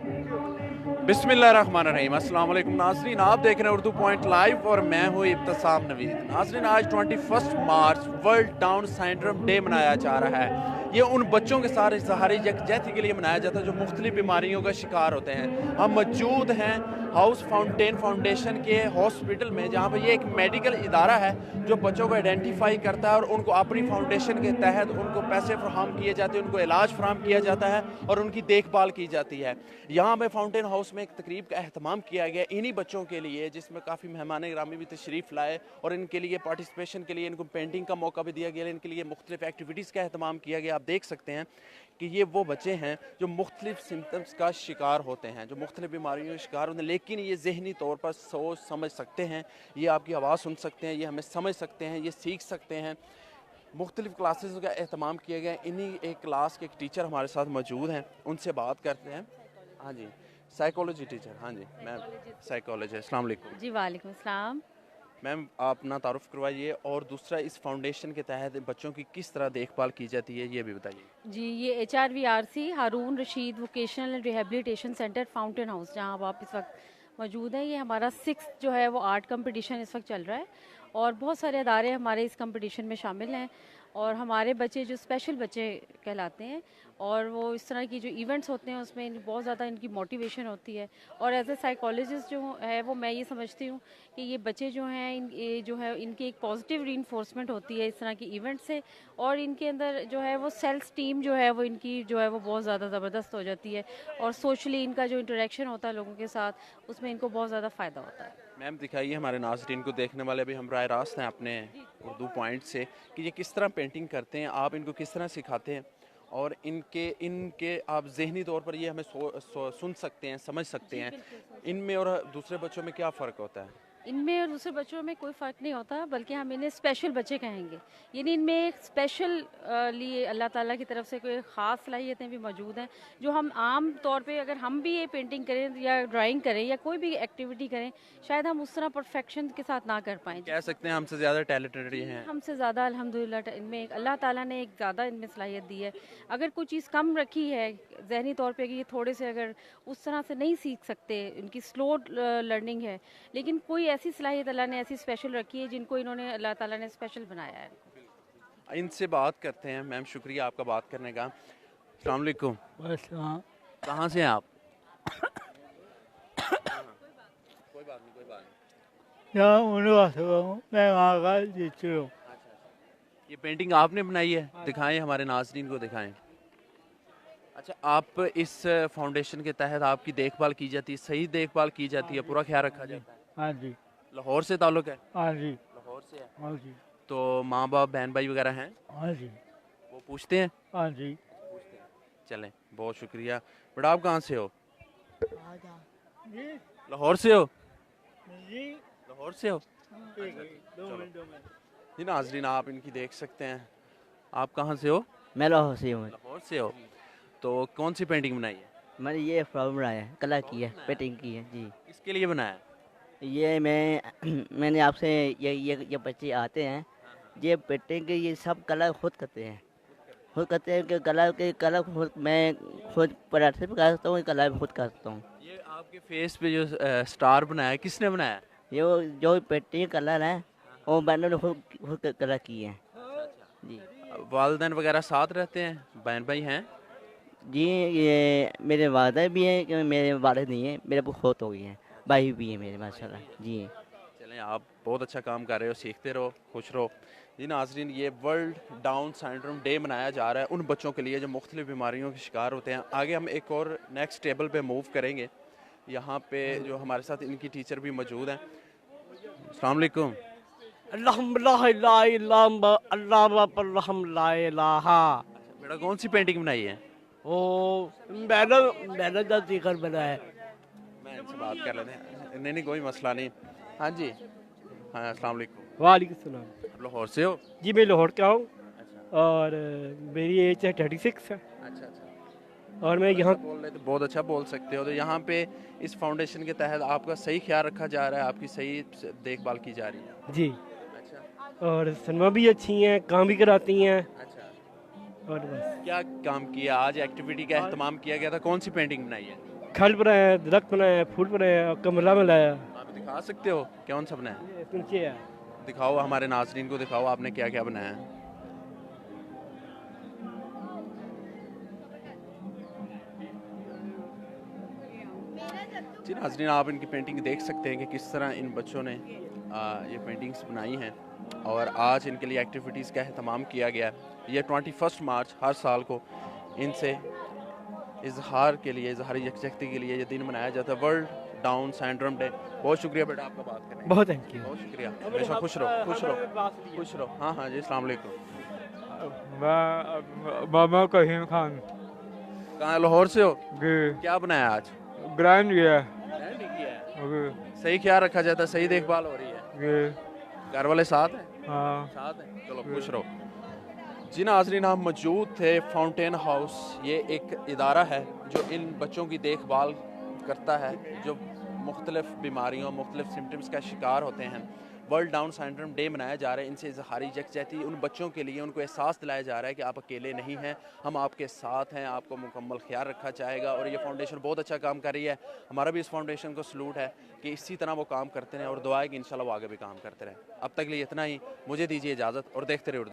बिस्मिल्लाहिर्रहमानिर्रहीम। अस्सलाम वालेकुम नाज़रीन, आप देख रहे हैं उर्दू पॉइंट लाइव और मैं हूँ इब्तिसाम नवीद। नाज़रीन, आज 21 मार्च वर्ल्ड डाउन सिंड्रोम डे मनाया जा रहा है। ये उन बच्चों के साथ इज़हार यकजहती के लिए मनाया जाता है जो मुख्तलिफ बीमारियों का शिकार होते हैं। हम मौजूद हैं हाउस फाउंटेन फाउंडेशन के हॉस्पिटल में, जहाँ पर ये एक मेडिकल इदारा है जो बच्चों को आइडेंटिफाई करता है और उनको अपनी फाउंडेशन के तहत उनको पैसे फराहम किए जाते हैं, उनको इलाज फराहम किया जाता है और उनकी देखभाल की जाती है। यहाँ पे फाउंटेन हाउस में एक तकरीब का अहतमाम किया गया इन्हीं बच्चों के लिए, जिसमें काफ़ी मेहमान ग्रामी भी तशरीफ़ लाए और इनके लिए पार्टिसिपेशन के लिए इनको पेंटिंग का मौका भी दिया गया, इनके लिए मुख्तलिफ एक्टिविटीज़ का अहतमाम किया गया। आप देख सकते हैं कि ये वो बच्चे हैं जो मुख्तलिफ सिम्टम्स का शिकार होते हैं, जो मुख्तलिफ बीमारियों का शिकार होते हैं, लेकिन ये ज़हनी तौर पर सोच समझ सकते हैं, ये आपकी आवाज़ सुन सकते हैं, ये हमें समझ सकते हैं, ये सीख सकते हैं। मुख्तलिफ क्लासेस का अहतमाम किया गया। इन्हीं एक क्लास के एक टीचर हमारे साथ मौजूद हैं, उनसे बात करते हैं। हाँ जी, साइकोलॉजी टीचर। हाँ जी मैम, साइकोलॉजी। अस्सलाम वालेकुम जी वालेकुम अस्सलाम। मैम, आप अपना तारुफ करवाइए और दूसरा इस फाउंडेशन के तहत बच्चों की किस तरह देखभाल की जाती है ये भी बताइए। जी, ये HRVRC Haroon Rashid vocational and rehabilitation centre Fountain House, जहाँ अब आप इस वक्त मौजूद हैं, ये हमारा 6th जो है वो आर्ट कंपटीशन इस वक्त चल रहा है और बहुत सारे अदारे हमारे इस कंपटीशन में शामिल हैं और हमारे बच्चे जो स्पेशल बच्चे कहलाते हैं और वो इस तरह की जो इवेंट्स होते हैं उसमें बहुत ज़्यादा इनकी मोटिवेशन होती है। और एज ए साइकोलॉजिस्ट जो है वो मैं ये समझती हूँ कि ये बच्चे जो हैं ये जो है इनकी एक पॉजिटिव रीइंफोर्समेंट होती है इस तरह की इवेंट से और इनके अंदर जो है वो सेल्फ स्टीम जो है वो इनकी जो है वो बहुत ज़्यादा ज़बरदस्त हो जाती है और सोशली इनका जो इंटरेक्शन होता है लोगों के साथ उसमें इनको बहुत ज़्यादा फ़ायदा होता है। मैम दिखाइए, हमारे नाज़रीन को देखने वाले भी हम राय रास्त हैं अपने उर्दू पॉइंट से कि ये किस तरह पेंटिंग करते हैं, आप इनको किस तरह सिखाते हैं और इनके इनके आप ज़हनी तौर पर ये हमें सुन सकते हैं, समझ सकते हैं। इनमें और दूसरे बच्चों में क्या फ़र्क होता है? इनमें और दूसरे बच्चों में कोई फ़र्क नहीं होता, बल्कि हम इन्हें स्पेशल बच्चे कहेंगे। यानी इनमें एक स्पेशल लिए अल्लाह ताला की तरफ से कोई ख़ास सलाहियतें भी मौजूद हैं जो हम आम तौर पे अगर हम भी ये पेंटिंग करें या ड्राइंग करें या कोई भी एक्टिविटी करें, शायद हम उस तरह परफेक्शन के साथ ना कर पाएँ। कह सकते हैं हमसे ज़्यादा टैलेंटेड ये हैं। हमसे ज़्यादा अल्हम्दुलिल्लाह इनमें एक अल्लाह ताला ने एक ज़्यादा इनमें सलाहियत दी है। अगर कोई चीज़ कम रखी है ज़हनी तौर पे कि ये थोड़े से अगर उस तरह से नहीं सीख सकते, इनकी स्लो लर्निंग है, लेकिन कोई ऐसी सलाहियत अल्लाह ने ऐसी स्पेशल रखी है जिनको इन्होंने अल्लाह ताला ने स्पेशल बनाया है। इनसे बात करते हैं। मैम शुक्रिया आपका बात करने का। अस्सलाम वालेकुम। कहाँ से हैं आप? कोई बात नहीं, कोई बात नहीं। मैं वहाँ का टीचर हूँ। ये पेंटिंग आपने बनाई है? दिखाएं, हमारे नाज़रीन को दिखाएं। अच्छा, आप इस फाउंडेशन के तहत आपकी देखभाल की जाती है, सही देखभाल की जाती है, पूरा ख्याल रखा जाता है? हाँ जी। लाहौर से ताल्लुक़ है? हाँ जी। लाहौर से है। हाँ जी। तो माँ बाप बहन भाई वगैरह हैं? हाँ जी। वो पूछते हैं? हाँ जी। चलें, बहुत शुक्रिया। बेटा आप कहाँ से हो? जी लाहौर से हो? जी। लाहौर से हो? 2 मिनट। जी नाज़रीन, आप इनकी देख सकते हैं। आप कहाँ से हो? मैं लाहौर से हूँ। लाहौर से हो। तो कौन सी पेंटिंग बनाई है? मैंने ये फ्लावर बनाया है, कला की है, पेंटिंग की है जी। किसके लिए बनाया है? ये मैंने आपसे ये बच्चे आते हैं, ये पेंटिंग ये सब कला खुद करते हैं कि कला खुद मैं खुद प्रैक्टिस कर सकता हूँ, कला भी खुद कर सकता हूँ। ये आपके फेस पे जो स्टार बनाया है, किसने बनाया? ये जो पेंटिंग कलर है वो मैंने खुद कला की है जी। वालिदैन वगैरह साथ रहते हैं? बहन भाई हैं? जी, ये मेरे वादा भी हैं कि मेरे वालिद नहीं हैं, मेरे बहुत हो गई हैं, भाई भी हैं मेरे माशाल्लाह जी। चलें, आप बहुत अच्छा काम कर रहे हो, सीखते रहो, खुश रहो। जी नाज़रीन, ये वर्ल्ड डाउन सिंड्रोम डे मनाया जा रहा है उन बच्चों के लिए जो मुख्तलिफ बीमारियों के शिकार होते हैं। आगे हम एक और नेक्स्ट टेबल पे मूव करेंगे। यहाँ पे जो हमारे साथ इनकी टीचर भी मौजूद हैं। अस्सलाम वालेकुम। बेटा कौन सी पेंटिंग बनाई है? मैंने का जिक्र बनाया। मैं इनसे बात कर लेते हैं। नहीं कोई मसला नहीं। हाँ जी, हाँ अस्सलाम वालेकुम। वालेकुम सलाम। आप लाहौर से हो? जी मैं लाहौर का हूँ अच्छा और मेरी एज है 36 है अच्छा अच्छा। और मैं यहाँ बोल रहे थे, बहुत अच्छा बोल सकते हो। तो यहाँ पे इस फाउंडेशन के तहत आपका सही ख्याल रखा जा रहा है, आपकी सही देखभाल की जा रही है? जी। अच्छा और सनमा भी अच्छी हैं, काम भी कराती हैं अच्छा। और बस। क्या काम किया आज? एक्टिविटी का एहतमाम किया गया था। कौन सी पेंटिंग बनाई है? खल बनाया है, दरख्त बनाया है, फूल बनाया है और कमरा बनाया है। आप दिखा सकते हो कौन सा बनाया है? ये नीचे है। दिखाओ, हमारे नाज़रीन को दिखाओ आपने क्या क्या बनाया है। जी नाज़रीन, आप इनकी पेंटिंग देख सकते हैं कि किस तरह इन बच्चों ने ये पेंटिंग्स बनाई हैं और आज इनके लिए एक्टिविटीज़ का अहतमाम किया गया है। ये 21 मार्च हर साल को इनसे इजहार के लिए, इजहार यकजहती के लिए ये दिन मनाया जाता है, वर्ल्ड डाउन सिंड्रोम डे। बहुत शुक्रिया बेटा आपका बात करने का। बहुत थैंक यू। बहुत शुक्रिया, हमेशा खुश रहो, खुश रहो, खुश रहो। हाँ हाँ जी, अस्सलाम वालेकुम। मामा कहीम खान कहाँ, लाहौर से हो? जी क्या बनाया आज? ग्रैंड गया सही ख्याल रखा जाता है, सही देखभाल हो रही है, जी घर वाले साथ हैं? हाँ साथ हैं, चलो खुश रहो। जी नाज़रीन, हम मौजूद थे फाउंटेन हाउस। ये एक इदारा है जो इन बच्चों की देखभाल करता है जो मुख्तलिफ बीमारियों, मुख्तलिफ सिम्टम्स का शिकार होते हैं। वर्ल्ड डाउन सिंड्रोम डे मनाया जा रहा है। इनसे इजहारी यकजहती उन बच्चों के लिए, उनको एहसास दिलाया जा रहा है कि आप अकेले नहीं हैं, हम आपके साथ हैं, आपको मुकम्मल ख्याल रखा जाएगा। और ये फाउंडेशन बहुत अच्छा काम कर रही है। हमारा भी इस फाउंडेशन को सलूट है कि इसी तरह वो काम करते रहें और दुआ है कि इंशाल्लाह वो आगे भी काम करते रहें। अब तक लिए इतना ही, मुझे दीजिए इजाज़त और देखते रहे उर्दू।